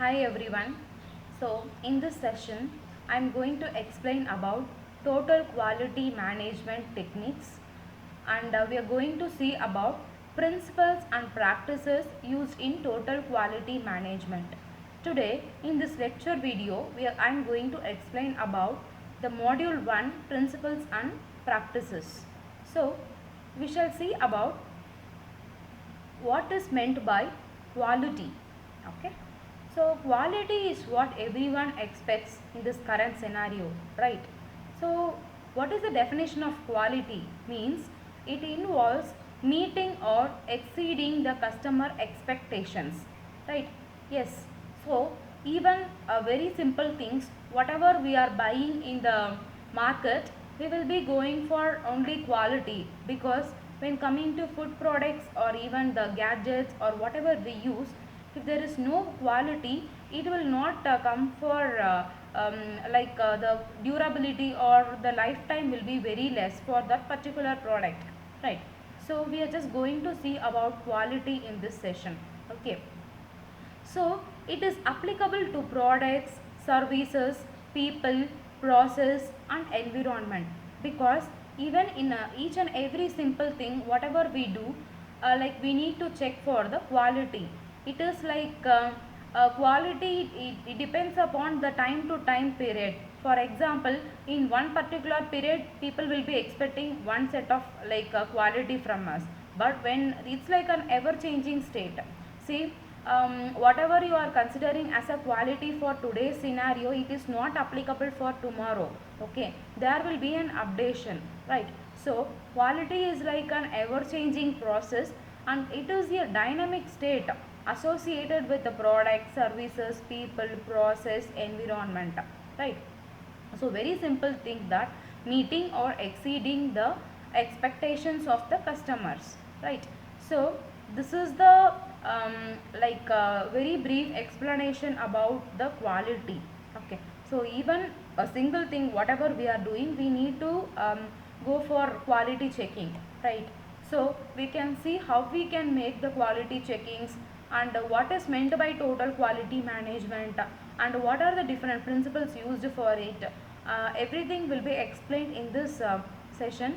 Hi everyone. So in this session I am going to explain about total quality management techniques, and we are going to see about principles and practices used in total quality management. Today in this lecture video I am going to explain about the module 1 principles and practices. So we shall see about what is meant by quality. Okay, so quality is what everyone expects in this current scenario, right? So what is the definition of quality? Means it involves meeting or exceeding the customer expectations, right? Yes. So even very simple things, whatever we are buying in the market, we will be going for only quality, because when coming to food products or even the gadgets or whatever we use, if there is no quality, it will not come for the durability, or the lifetime will be very less for that particular product, right? So we are just going to see about quality in this session. Okay, so it is applicable to products, services, people, process and environment, because even in each and every simple thing whatever we do, like we need to check for the quality. It is like quality, it depends upon the time to time period. For example, in one particular period people will be expecting one set of quality from us, but when it's like an ever changing state. See, whatever you are considering as a quality for today's scenario, it is not applicable for tomorrow. Okay, there will be an updation, right? So quality is like an ever changing process, and it is a dynamic state associated with the product, services, people, process, environment, right? So very simple thing that meeting or exceeding the expectations of the customers, right? So this is the very brief explanation about the quality. Okay, so even a single thing whatever we are doing, we need to go for quality checking, right? So we can see how we can make the quality checkings, and what is meant by total quality management, and what are the different principles used for it. Everything will be explained in this session.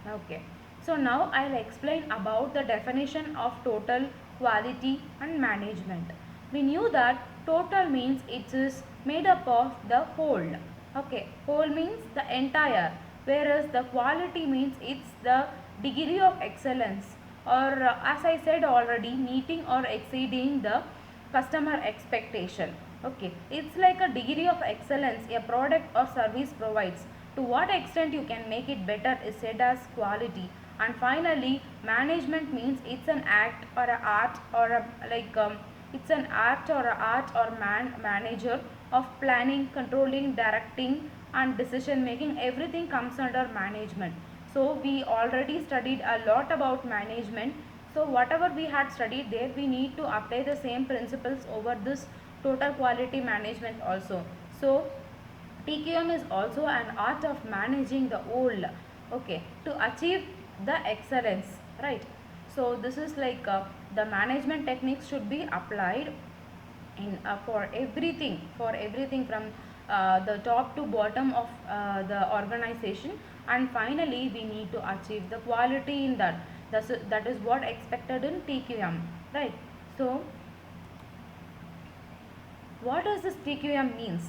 Okay, so now I'll explain about the definition of total quality and management. We knew that total means it is made up of the whole. Okay, whole means the entire, whereas the quality means it's the degree of excellence, or as I said already, meeting or exceeding the customer expectation. Okay, it's like a degree of excellence a product or service provides. To what extent you can make it better is said as quality. And finally, management means it's an act or a art or a it's an art or a art or manager of planning, controlling, directing and decision making. Everything comes under management. So we already studied a lot about management. So whatever we had studied there, we need to apply the same principles over this total quality management also. So TQM is also an art of managing the whole, okay, to achieve the excellence, right? So this is the management techniques should be applied in for everything from the top to bottom of the organization, and finally we need to achieve the quality in that. That is what expected in TQM, right? So what does this TQM means?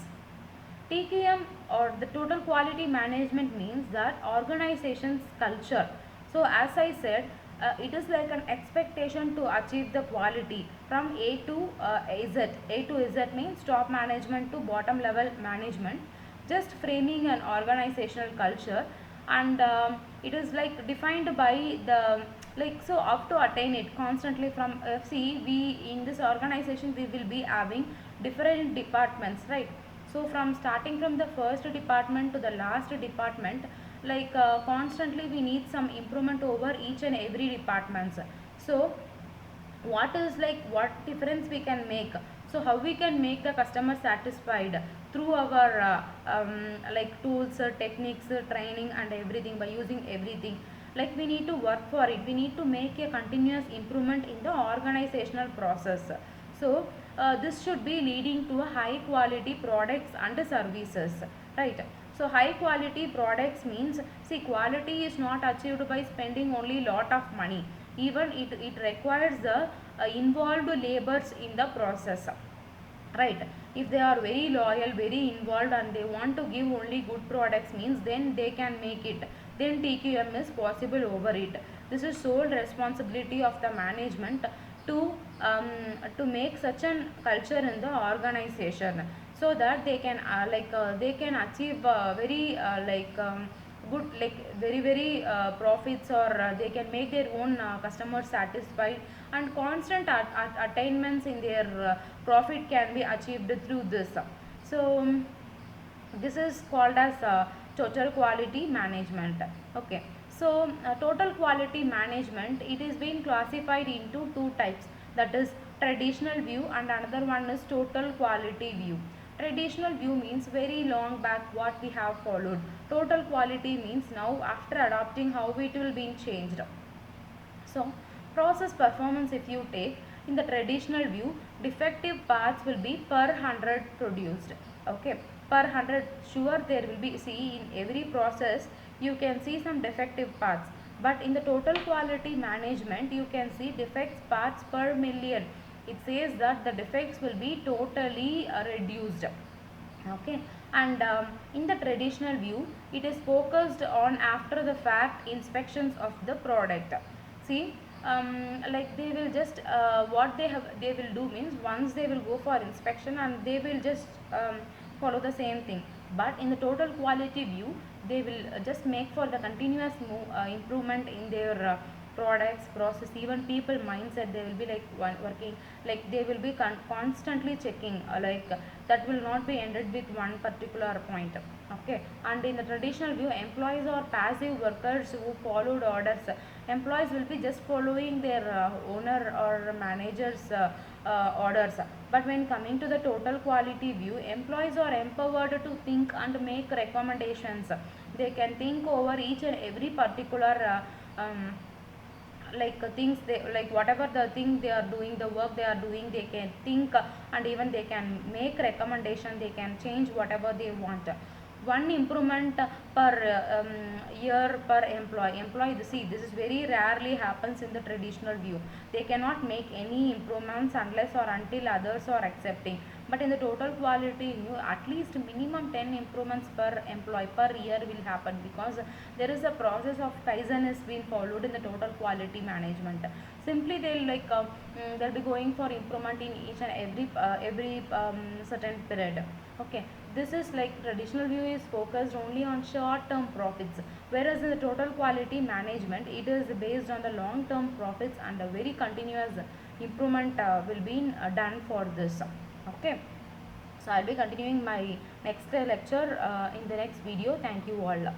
TQM or the total quality management means that organization's culture. So as I said, it is like an expectation to achieve the quality from A to Z. A to Z means top management to bottom level management, just framing an organizational culture. And it is like defined by the so up to attain it constantly from see, we in this organization we will be having different departments, right? So from starting from the first department to the last department, constantly we need some improvement over each and every departments. So what is what difference we can make? So how we can make the customer satisfied through our tools, techniques, training and everything, by using everything. like we need to work for it, we need to make a continuous improvement in the organizational process. So this should be leading to a high quality products and services, right? So high quality products means, see, quality is not achieved by spending only lot of money, even it requires the involved labors in the process, right? If they are very loyal, very involved, and they want to give only good products means, then they can make it, then TQM is possible over it. This is sole responsibility of the management to to make such an culture in the organization, so that they can they can achieve very good, like very profits, or they can make their own customers satisfied, and constant attainments in their profit can be achieved through this. So this is called as total quality management. Okay, so total quality management, it is being classified into two types, that is traditional view and another one is total quality view. Traditional view means very long back what we have followed. Total quality means now after adopting how it will be changed. So process performance, if you take in the traditional view, defective parts will be per 100 produced. Okay, per 100, sure there will be, see, in every process you can see some defective parts, but in the total quality management you can see defects parts per million. It says that the defects will be totally reduced. Okay, and in the traditional view it is focused on after the fact inspections of the product. See, like they will just what they will do means, once they will go for inspection and they will just follow the same thing. But in the total quality view, they will just make for the continuous improvement in their products, process, even people mindset. They will be like working, like they will be constantly checking, that will not be ended with one particular point. Okay, and in the traditional view, employees are passive workers who followed orders. Employees will be just following their owner or manager's orders. But when coming to the total quality view, employees are empowered to think and make recommendations. They can think over each and every particular things, they like whatever the thing they are doing, the work they are doing, they can think, and even they can make recommendation, they can change whatever they want. One improvement per year per employee, see, this is very rarely happens in the traditional view. They cannot make any improvements unless or until others are accepting. But in the total quality view, at least minimum 10 improvements per employee per year will happen, because there is a process of Kaizen is being followed in the total quality management. Simply they'll be going for improvement in each and every certain period. Okay, this is like traditional view is focused only on short term profits, whereas in the total quality management it is based on the long term profits, and a very continuous improvement will be done for this. Okay, so I'll be continuing my next lecture in the next video. Thank you all.